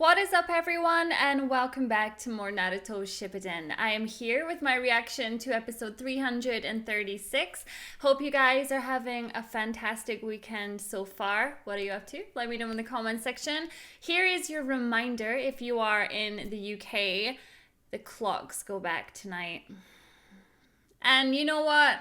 What is up everyone, and welcome back to more Naruto Shippuden. I am here with my reaction to episode 336. Hope you guys are having a fantastic weekend so far. What are you up to? Let me know in the comment section. Here is your reminder, if you are in the UK, the clocks go back tonight. And you know what?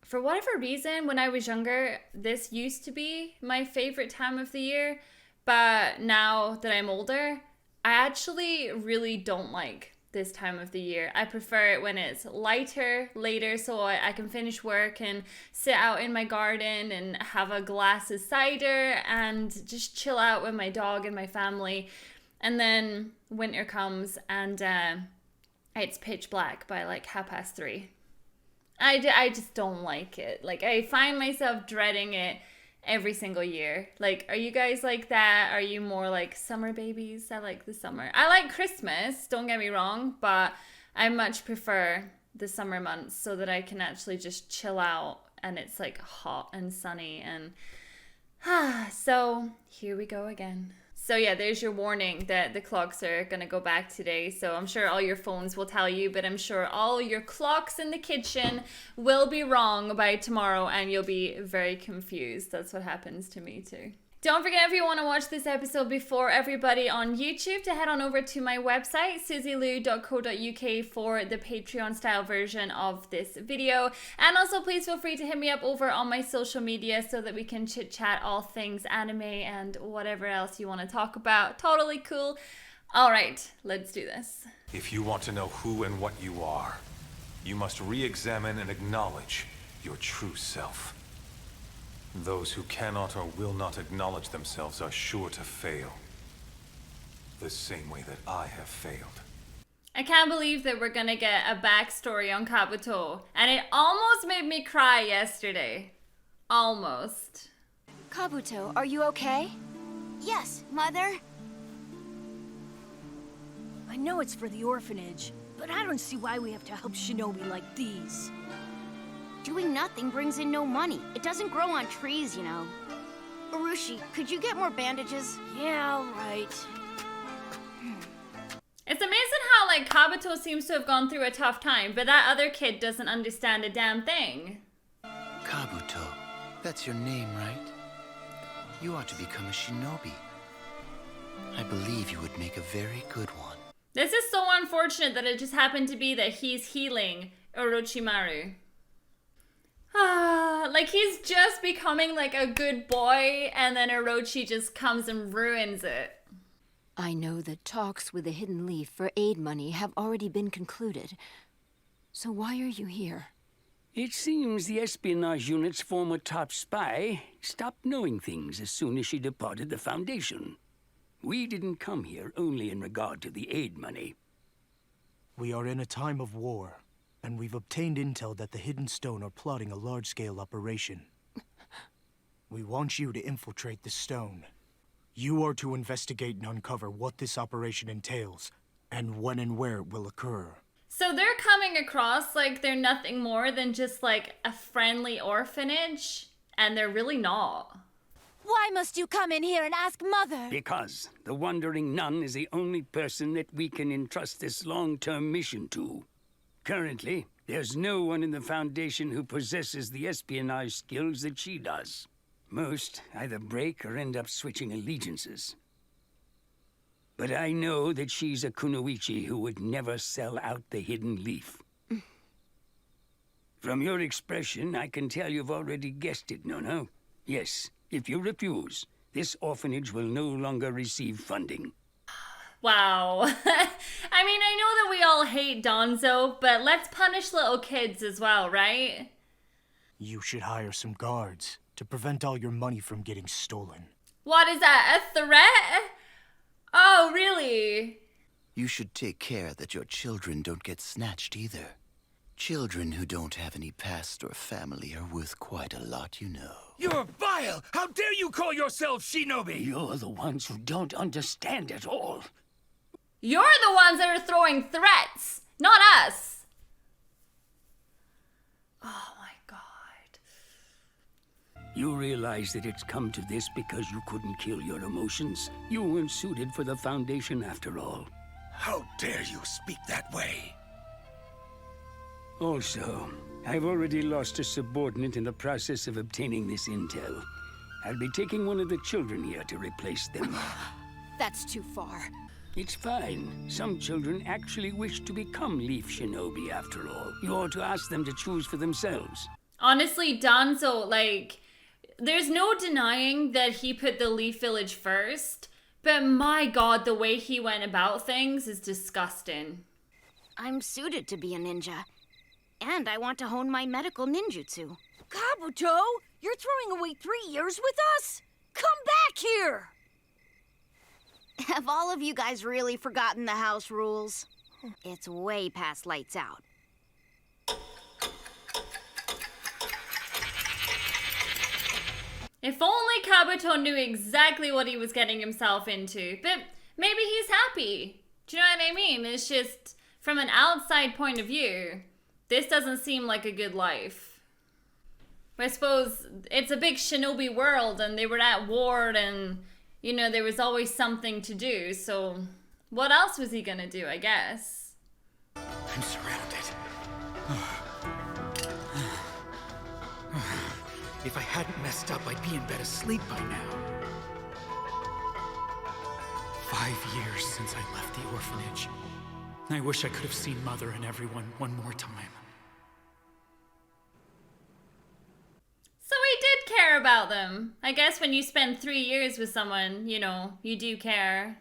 For whatever reason, when I was younger, this used to be my favorite time of the year. But now that I'm older, I actually really don't like this time of the year. I prefer it when it's lighter, later, so I can finish work and sit out in my garden and have a glass of cider and just chill out with my dog and my family. And then winter comes and it's pitch black by like 3:30. I just don't like it. Like, I find myself dreading it every single year. Like, are you guys like that? Are you more like summer babies? I like the summer. I like Christmas, don't get me wrong, but I much prefer the summer months so that I can actually just chill out and it's like hot and sunny and so here we go again. So yeah, there's your warning that the clocks are gonna go back today. So I'm sure all your phones will tell you, but I'm sure all your clocks in the kitchen will be wrong by tomorrow and you'll be very confused. That's what happens to me too. Don't forget, if you want to watch this episode before everybody on YouTube, to head on over to my website, suzylu.co.uk, for the Patreon style version of this video. And also please feel free to hit me up over on my social media so that we can chit chat all things anime and whatever else you want to talk about. Totally cool. All right, let's do this. If you want to know who and what you are, you must re-examine and acknowledge your true self. Those who cannot or will not acknowledge themselves are sure to fail. The same way that I have failed. I can't believe that we're gonna get a backstory on Kabuto. And it almost made me cry yesterday. Almost. Kabuto, are you okay? Yes, Mother. I know it's for the orphanage, but I don't see why we have to help shinobi like these. Doing nothing brings in no money. It doesn't grow on trees, you know. Urushi, could you get more bandages? Yeah, all right. It's amazing how, like, Kabuto seems to have gone through a tough time, but that other kid doesn't understand a damn thing. Kabuto, that's your name, right? You ought to become a shinobi. I believe you would make a very good one. This is so unfortunate that it just happened to be that he's healing Orochimaru. Like, he's just becoming like a good boy and then Orochi just comes and ruins it. I know that talks with the Hidden Leaf for aid money have already been concluded. So why are you here? It seems the espionage unit's former top spy stopped knowing things as soon as she departed the Foundation. We didn't come here only in regard to the aid money. We are in a time of war, and we've obtained intel that the Hidden Stone are plotting a large-scale operation. We want you to infiltrate the stone. You are to investigate and uncover what this operation entails, and when and where it will occur. So they're coming across like they're nothing more than just like a friendly orphanage, and they're really not. Why must you come in here and ask Mother? Because the Wandering Nun is the only person that we can entrust this long-term mission to. Currently, there's no one in the Foundation who possesses the espionage skills that she does. Most either break or end up switching allegiances. But I know that she's a kunoichi who would never sell out the Hidden Leaf. From your expression, I can tell you've already guessed it, Nono. Yes, if you refuse, this orphanage will no longer receive funding. Wow. I mean, I know that we all hate Donzo, but let's punish little kids as well, right? You should hire some guards to prevent all your money from getting stolen. What is that, a threat? Oh, really? You should take care that your children don't get snatched either. Children who don't have any past or family are worth quite a lot, you know. You're vile! How dare you call yourself shinobi? You're the ones who don't understand at all. You're the ones that are throwing threats, not us. Oh my god. You realize that it's come to this because you couldn't kill your emotions? You weren't suited for the Foundation after all. How dare you speak that way? Also, I've already lost a subordinate in the process of obtaining this intel. I'll be taking one of the children here to replace them. That's too far. It's fine. Some children actually wish to become Leaf Shinobi after all. You ought to ask them to choose for themselves. Honestly, Danzo, like, there's no denying that he put the Leaf Village first, but my god, the way he went about things is disgusting. I'm suited to be a ninja. And I want to hone my medical ninjutsu. Kabuto, you're throwing away 3 years with us? Come back here! Have all of you guys really forgotten the house rules? It's way past lights out. If only Kabuto knew exactly what he was getting himself into. But maybe he's happy. Do you know what I mean? It's just, from an outside point of view, this doesn't seem like a good life. I suppose it's a big shinobi world and they were at war and, you know, there was always something to do. So what else was he gonna do, I guess? I'm surrounded. If I hadn't messed up, I'd be in bed asleep by now. 5 years since I left the orphanage. I wish I could have seen Mother and everyone one more time. So he did care about them. I guess when you spend 3 years with someone, you know, you do care.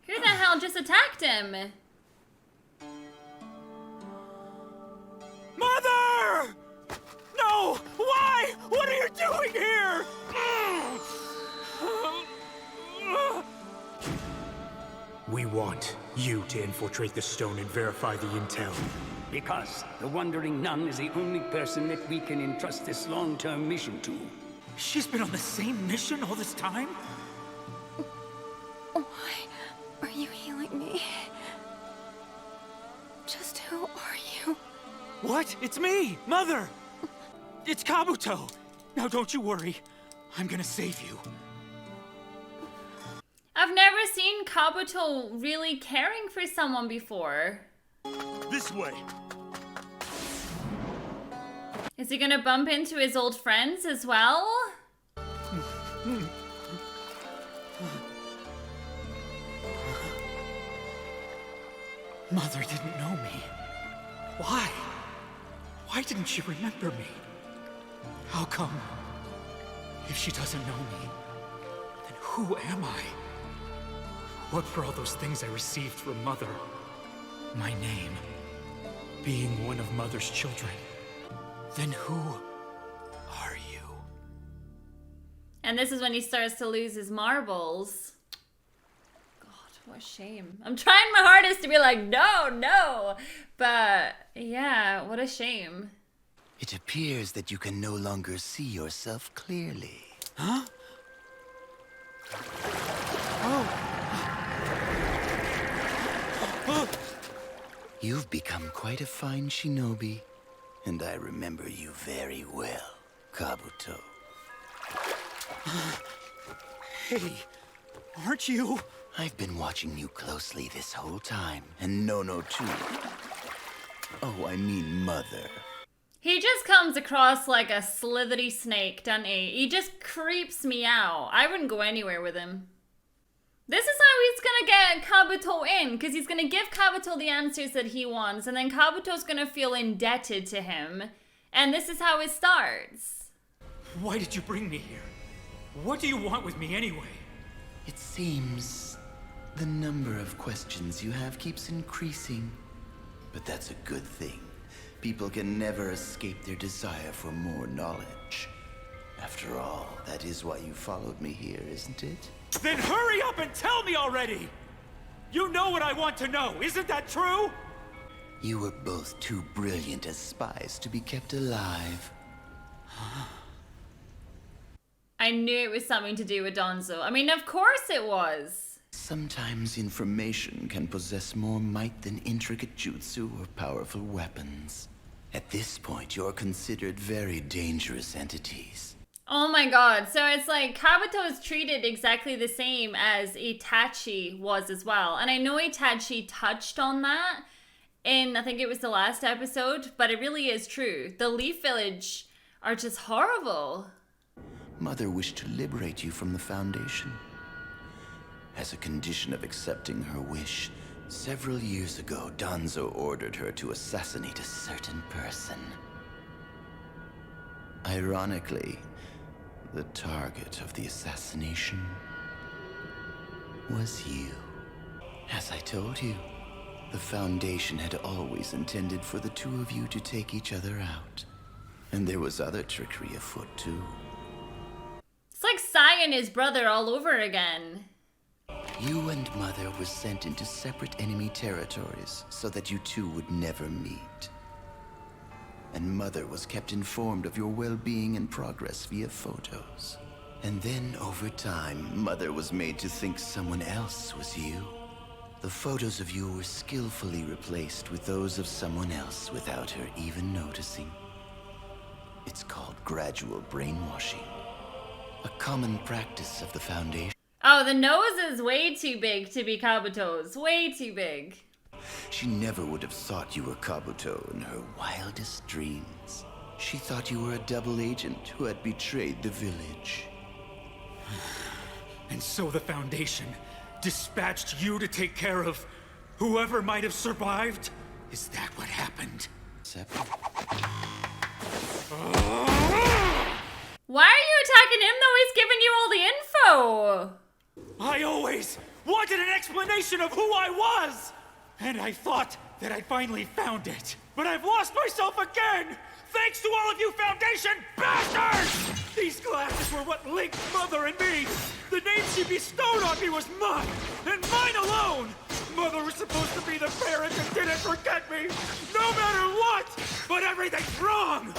Who the hell just attacked him? Mother! No! Why? What are you doing here? We want you to infiltrate the stone and verify the intel. Because the Wandering Nun is the only person that we can entrust this long-term mission to. She's been on the same mission all this time? Why are you healing me? Just who are you? What? It's me, Mother! It's Kabuto! Now don't you worry. I'm gonna save you. I've never seen Kabuto really caring for someone before. This way. Is he gonna bump into his old friends as well? Mother didn't know me. Why? Why didn't she remember me? How come? If she doesn't know me, then who am I? What were all those things I received from Mother? My name. Being one of Mother's children. Then who are you? And this is when he starts to lose his marbles. God, what a shame. I'm trying my hardest to be like, no, no. But yeah, what a shame. It appears that you can no longer see yourself clearly. Huh? You've become quite a fine shinobi, and I remember you very well, Kabuto. Hey, aren't you? I've been watching you closely this whole time, and Nono too. Oh, I mean Mother. He just comes across like a slithery snake, doesn't he? He just creeps me out. I wouldn't go anywhere with him. This is how he's gonna get Kabuto in, because he's gonna give Kabuto the answers that he wants, and then Kabuto's gonna feel indebted to him, and this is how it starts. Why did you bring me here? What do you want with me anyway? It seems the number of questions you have keeps increasing. But that's a good thing. People can never escape their desire for more knowledge. After all, that is why you followed me here, isn't it? Then hurry up and tell me already! You know what I want to know, isn't that true? You were both too brilliant as spies to be kept alive. I knew it was something to do with Donzo. I mean, of course it was. Sometimes information can possess more might than intricate jutsu or powerful weapons. At this point, you're considered very dangerous entities. Oh my god, so it's like Kabuto is treated exactly the same as Itachi was as well. And I know Itachi touched on that in, I think it was the last episode, but it really is true. The Leaf Village are just horrible. Mother wished to liberate you from the Foundation. As a condition of accepting her wish, several years ago, Danzo ordered her to assassinate a certain person. Ironically, the target of the assassination was you. As I told you, the Foundation had always intended for the two of you to take each other out. And there was other trickery afoot, too. It's like Sai and his brother all over again. You and Mother were sent into separate enemy territories so that you two would never meet. And Mother was kept informed of your well-being and progress via photos. And then, over time, Mother was made to think someone else was you. The photos of you were skillfully replaced with those of someone else without her even noticing. It's called gradual brainwashing, a common practice of the Foundation. Oh, the nose is way too big to be Kabuto's. Way too big. She never would have thought you were Kabuto in her wildest dreams. She thought you were a double agent who had betrayed the village. And so the Foundation dispatched you to take care of whoever might have survived? Is that what happened? Why are you attacking him though? He's giving you all the info. I always wanted an explanation of who I was! And I thought that I'd finally found it. But I've lost myself again! Thanks to all of you Foundation bastards! These glasses were what linked Mother and me! The name she bestowed on me was mine, and mine alone! Mother was supposed to be the parent that didn't forget me, no matter what! But everything's wrong!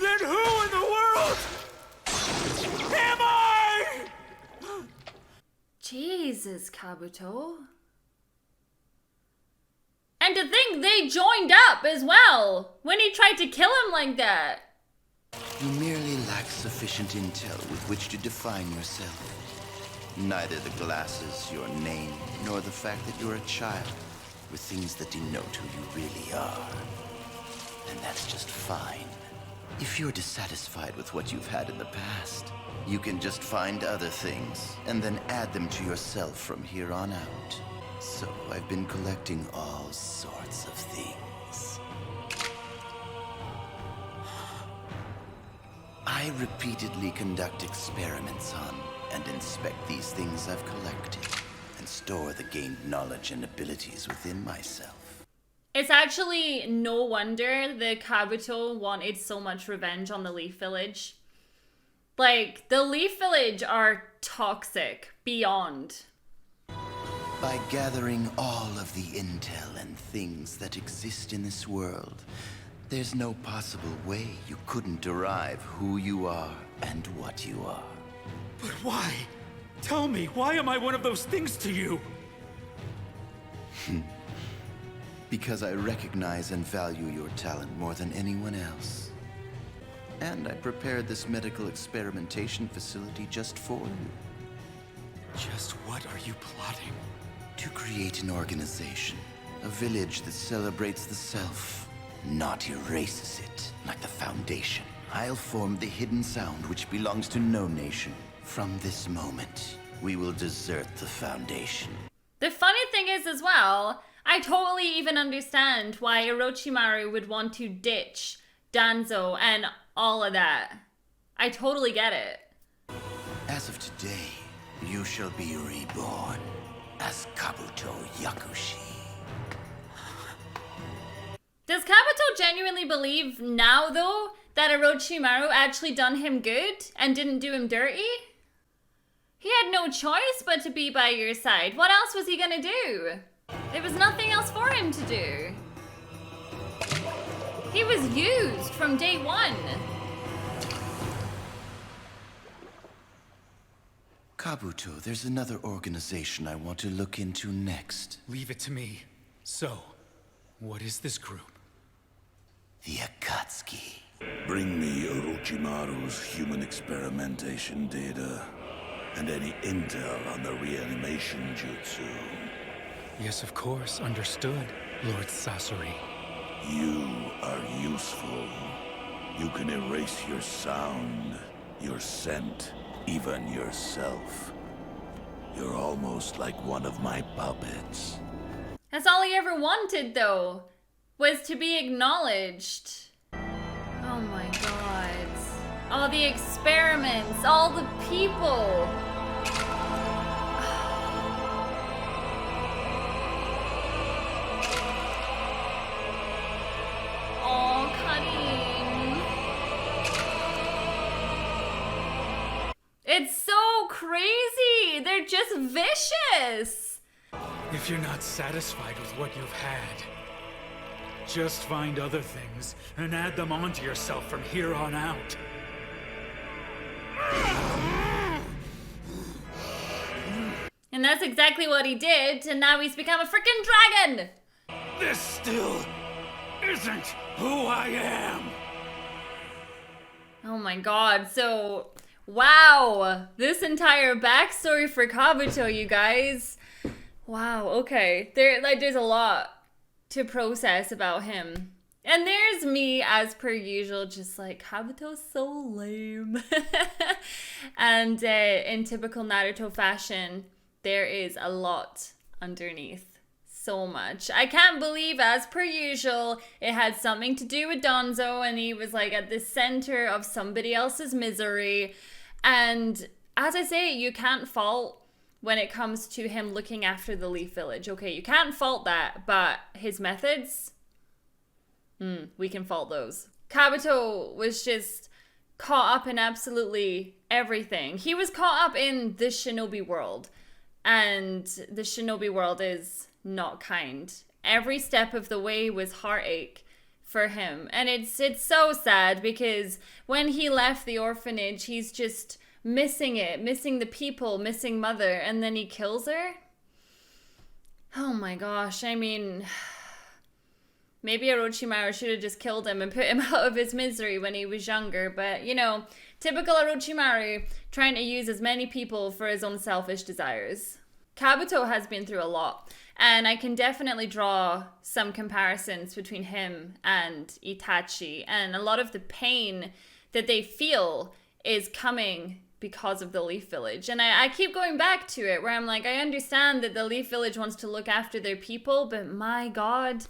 Then who in the world am I? Jesus, Kabuto. And to think they joined up as well when he tried to kill him like that. You merely lack sufficient intel with which to define yourself. Neither the glasses, your name, nor the fact that you're a child were things that denote who you really are. And that's just fine. If you're dissatisfied with what you've had in the past, you can just find other things and then add them to yourself from here on out. So I've been collecting all sorts of things. I repeatedly conduct experiments on and inspect these things I've collected and store the gained knowledge and abilities within myself. It's actually no wonder the Kabuto wanted so much revenge on the Leaf Village. Like, the Leaf Village are toxic beyond. By gathering all of the intel and things that exist in this world, there's no possible way you couldn't derive who you are and what you are. But why? Tell me, why am I one of those things to you? Because I recognize and value your talent more than anyone else. And I prepared this medical experimentation facility just for you. Just what are you plotting? To create an organization, a village that celebrates the self, not erases it, like the Foundation. I'll form the hidden sound which belongs to no nation. From this moment, we will desert the Foundation. The funny thing is as well, I totally even understand why Orochimaru would want to ditch Danzo and all of that. I totally get it. As of today, you shall be reborn as Kabuto Yakushi. Does Kabuto genuinely believe now, though, that Orochimaru actually done him good and didn't do him dirty? He had no choice but to be by your side. What else was he gonna do? There was nothing else for him to do. He was used from day one. Kabuto, there's another organization I want to look into next. Leave it to me. So, what is this group? The Akatsuki. Bring me Orochimaru's human experimentation data and any intel on the reanimation jutsu. Yes, of course. Understood, Lord Sasori. You are useful. You can erase your sound, your scent, even yourself. You're almost like one of my puppets. That's all he ever wanted, though, was to be acknowledged. Oh my god. All the experiments, all the people. Oh, Karim. It's so crazy. They're just vicious. If you're not satisfied with what you've had, just find other things and add them onto yourself from here on out. And that's exactly what he did, and now he's become a freaking dragon! This still isn't who I am! Oh my god, so, wow! This entire backstory for Kabuto, you guys. Wow, okay. There's a lot to process about him. And there's me, as per usual, just like, Kabuto's so lame. And in typical Naruto fashion, there is a lot underneath. So much. I can't believe, as per usual, it had something to do with Donzo, and he was like at the center of somebody else's misery. And as I say, you can't fault when it comes to him looking after the Leaf Village. Okay, you can't fault that, but his methods, we can fault those. Kabuto was just caught up in absolutely everything. He was caught up in the shinobi world, and the shinobi world is not kind. Every step of the way was heartache for him, and it's so sad because when he left the orphanage, he's just missing it, missing the people, missing Mother, and then he kills her. Oh my gosh, I mean, maybe Orochimaru should have just killed him and put him out of his misery when he was younger, but you know, typical Orochimaru, trying to use as many people for his own selfish desires. Kabuto has been through a lot, and I can definitely draw some comparisons between him and Itachi, and a lot of the pain that they feel is coming because of the Leaf Village. And I keep going back to it, where I'm like, I understand that the Leaf Village wants to look after their people, but my god,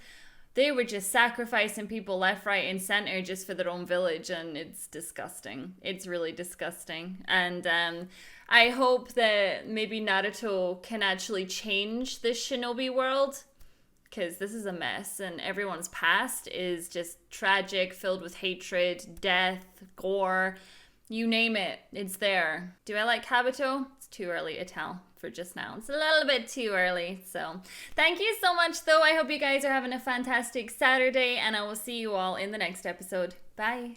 they were just sacrificing people left, right, and center just for their own village, and it's disgusting. It's really disgusting. And I hope that maybe Naruto can actually change this shinobi world, because this is a mess, and everyone's past is just tragic, filled with hatred, death, gore, you name it, it's there. Do I like Kabuto? It's too early to tell for just now. It's a little bit too early. So thank you so much, though. I hope you guys are having a fantastic Saturday, and I will see you all in the next episode. Bye.